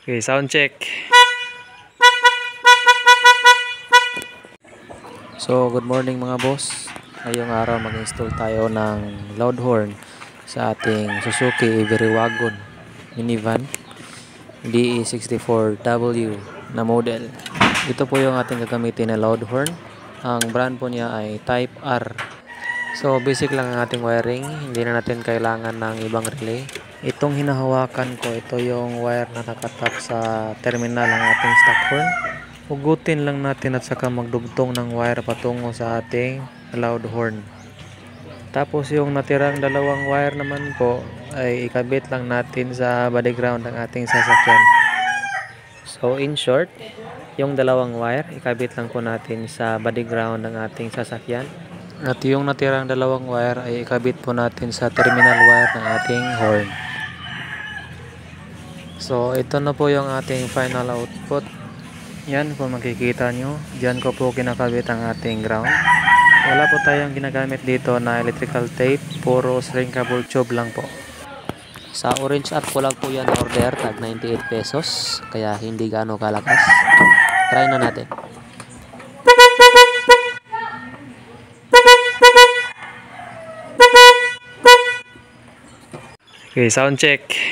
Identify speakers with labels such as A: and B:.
A: Okay, sound check. So, good morning mga boss. Ngayong araw mag-install tayo ng loud horn sa ating Suzuki Every Wagon minivan DE64W na model. Ito po yung ating gagamitin na loud horn. Ang brand po niya ay Type R. So, basic lang ang ating wiring. Hindi na natin kailangan ng ibang relay. Itong hinahawakan ko, ito yung wire na nakatap sa terminal ng ating stock horn. Hugutin lang natin at saka magdugtong ng wire patungo sa ating loud horn. Tapos yung natirang dalawang wire naman po ay ikabit lang natin sa body ground ng ating sasakyan. So in short, yung dalawang wire ikabit lang po natin sa body ground ng ating sasakyan. At yung natirang dalawang wire ay ikabit po natin sa terminal wire ng ating horn. So ito na po yung ating final output. Yan, kung makikita nyo, dyan ko po kinakabit ang ating ground. Wala po tayong ginagamit dito na electrical tape, puro shrinkable tube lang po. Sa orange app ko lang po yan order, tag 98 pesos, kaya hindi gaano kalakas. Try na natin. Okay, sound check.